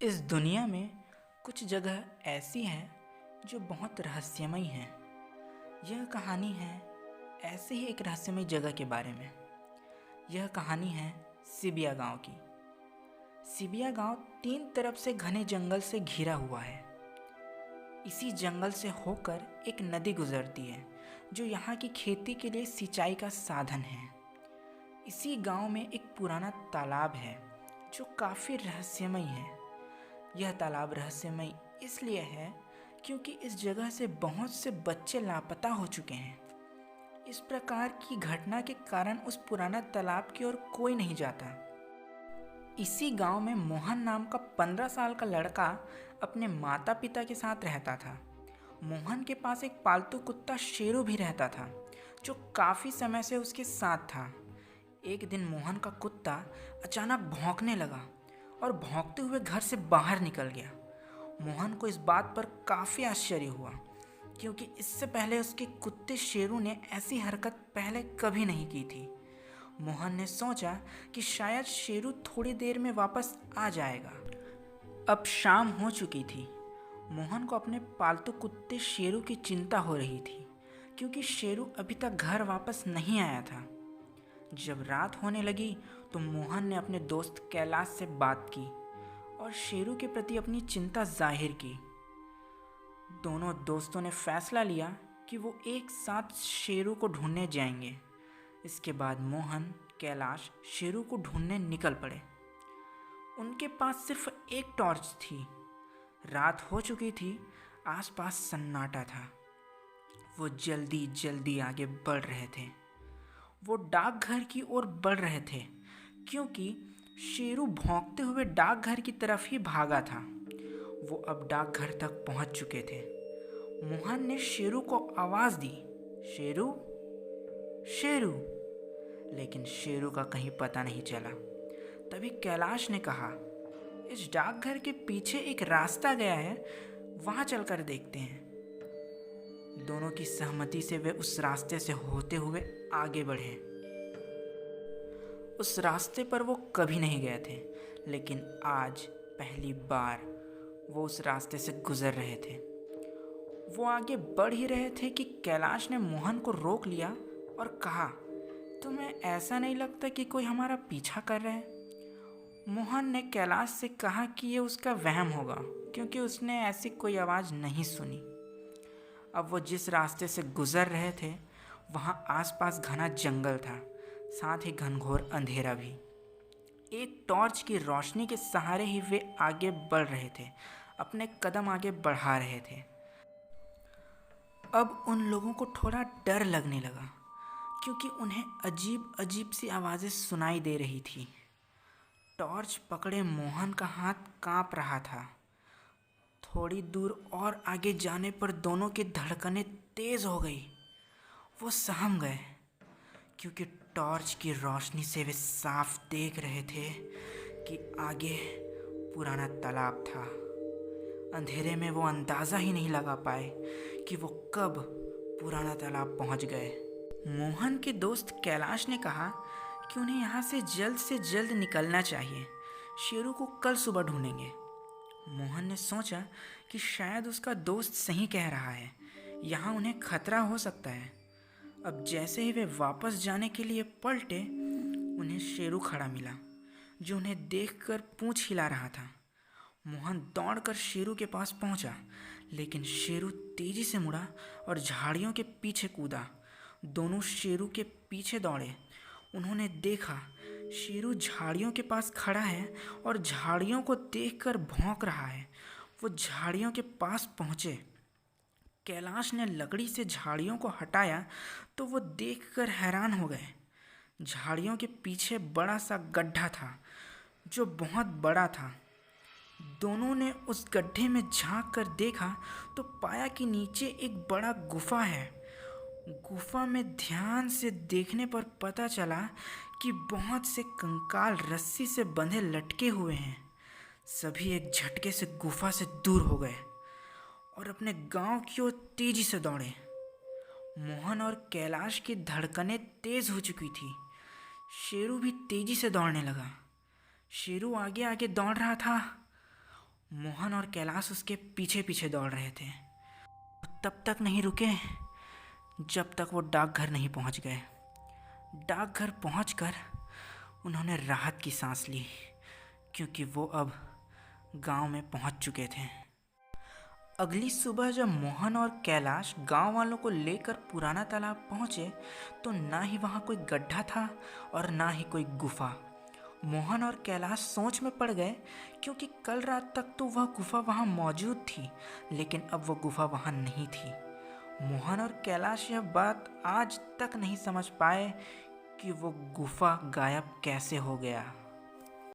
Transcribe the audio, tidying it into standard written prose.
इस दुनिया में कुछ जगह ऐसी हैं जो बहुत रहस्यमयी हैं। यह कहानी है ऐसे ही एक रहस्यमयी जगह के बारे में। यह कहानी है सिबिया गांव की। सिबिया गांव तीन तरफ से घने जंगल से घिरा हुआ है। इसी जंगल से होकर एक नदी गुजरती है जो यहाँ की खेती के लिए सिंचाई का साधन है। इसी गांव में एक पुराना तालाब है जो काफ़ी रहस्यमयी है। यह तालाब रहस्यमय इसलिए है क्योंकि इस जगह से बहुत से बच्चे लापता हो चुके हैं। इस प्रकार की घटना के कारण उस पुराना तालाब की ओर कोई नहीं जाता। इसी गांव में मोहन नाम का 15 साल का लड़का अपने माता पिता के साथ रहता था। मोहन के पास एक पालतू कुत्ता शेरू भी रहता था जो काफ़ी समय से उसके साथ था। एक दिन मोहन का कुत्ता अचानक भौंकने लगा और भौंकते हुए घर से बाहर निकल गया। मोहन को इस बात पर काफ़ी आश्चर्य हुआ क्योंकि इससे पहले उसके कुत्ते शेरू ने ऐसी हरकत पहले कभी नहीं की थी। मोहन ने सोचा कि शायद शेरू थोड़ी देर में वापस आ जाएगा। अब शाम हो चुकी थी। मोहन को अपने पालतू कुत्ते शेरू की चिंता हो रही थी क्योंकि शेरू अभी तक घर वापस नहीं आया था। जब रात होने लगी तो मोहन ने अपने दोस्त कैलाश से बात की और शेरू के प्रति अपनी चिंता जाहिर की। दोनों दोस्तों ने फैसला लिया कि वो एक साथ शेरू को ढूंढने जाएंगे। इसके बाद मोहन, कैलाश शेरू को ढूंढने निकल पड़े। उनके पास सिर्फ एक टॉर्च थी। रात हो चुकी थी, आसपास सन्नाटा था। वो जल्दी जल्दी आगे बढ़ रहे थे। वो डाकघर की ओर बढ़ रहे थे क्योंकि शेरू भौंकते हुए डाकघर की तरफ ही भागा था। वो अब डाकघर तक पहुंच चुके थे। मोहन ने शेरू को आवाज़ दी, शेरू, शेरू, लेकिन शेरू का कहीं पता नहीं चला। तभी कैलाश ने कहा, इस डाकघर के पीछे एक रास्ता गया है, वहां चलकर देखते हैं। दोनों की सहमति से वे उस रास्ते से होते हुए आगे बढ़े। उस रास्ते पर वो कभी नहीं गए थे, लेकिन आज पहली बार वो उस रास्ते से गुजर रहे थे। वो आगे बढ़ ही रहे थे कि कैलाश ने मोहन को रोक लिया और कहा, तुम्हें ऐसा नहीं लगता कि कोई हमारा पीछा कर रहा है? मोहन ने कैलाश से कहा कि ये उसका वहम होगा क्योंकि उसने ऐसी कोई आवाज़ नहीं सुनी। अब वो जिस रास्ते से गुजर रहे थे वहाँ आसपास घना जंगल था, साथ ही घनघोर अंधेरा भी। एक टॉर्च की रोशनी के सहारे ही वे आगे बढ़ रहे थे, अपने कदम आगे बढ़ा रहे थे। अब उन लोगों को थोड़ा डर लगने लगा क्योंकि उन्हें अजीब अजीब सी आवाज़ें सुनाई दे रही थी। टॉर्च पकड़े मोहन का हाथ कांप रहा था। थोड़ी दूर और आगे जाने पर दोनों की धड़कनें तेज़ हो गई। वो सहम गए क्योंकि टॉर्च की रोशनी से वे साफ देख रहे थे कि आगे पुराना तालाब था। अंधेरे में वो अंदाज़ा ही नहीं लगा पाए कि वो कब पुराना तालाब पहुंच गए। मोहन के दोस्त कैलाश ने कहा कि उन्हें यहाँ से जल्द निकलना चाहिए। शेरू को कल सुबह ढूंढेंगे। मोहन ने सोचा कि शायद उसका दोस्त सही कह रहा है, यहाँ उन्हें खतरा हो सकता है। अब जैसे ही वे वापस जाने के लिए पलटे, उन्हें शेरू खड़ा मिला जो उन्हें देखकर पूंछ हिला रहा था। मोहन दौड़कर शेरू के पास पहुंचा, लेकिन शेरू तेजी से मुड़ा और झाड़ियों के पीछे कूदा। दोनों शेरू के पीछे दौड़े। उन्होंने देखा शेरू झाड़ियों के पास खड़ा है और झाड़ियों को देखकर भौंक रहा है। वो झाड़ियों के पास पहुंचे। कैलाश ने लकड़ी से झाड़ियों को हटाया तो वो देखकर हैरान हो गए। झाड़ियों के पीछे बड़ा सा गड्ढा था जो बहुत बड़ा था। दोनों ने उस गड्ढे में झांक कर देखा तो पाया कि नीचे एक बड़ा गुफा है। गुफा में ध्यान से देखने पर पता चला कि बहुत से कंकाल रस्सी से बंधे लटके हुए हैं। सभी एक झटके से गुफा से दूर हो गए और अपने गांव की ओर तेजी से दौड़े। मोहन और कैलाश की धड़कनें तेज हो चुकी थी। शेरू भी तेजी से दौड़ने लगा। शेरू आगे आगे दौड़ रहा था मोहन और कैलाश उसके पीछे पीछे दौड़ रहे थे। तब तक नहीं रुके जब तक वो डाकघर नहीं पहुंच गए। डाकघर पहुंचकर उन्होंने राहत की सांस ली, क्योंकि वो अब गांव में पहुंच चुके थे। अगली सुबह जब मोहन और कैलाश गांव वालों को लेकर पुराना तालाब पहुंचे तो ना ही वहां कोई गड्ढा था और ना ही कोई गुफा। मोहन और कैलाश सोच में पड़ गए, क्योंकि कल रात तक तो वह गुफा वहां मौजूद थी, लेकिन अब वह गुफा वहां नहीं थी। मोहन और कैलाश यह बात आज तक नहीं समझ पाए कि वो गुफा गायब कैसे हो गया।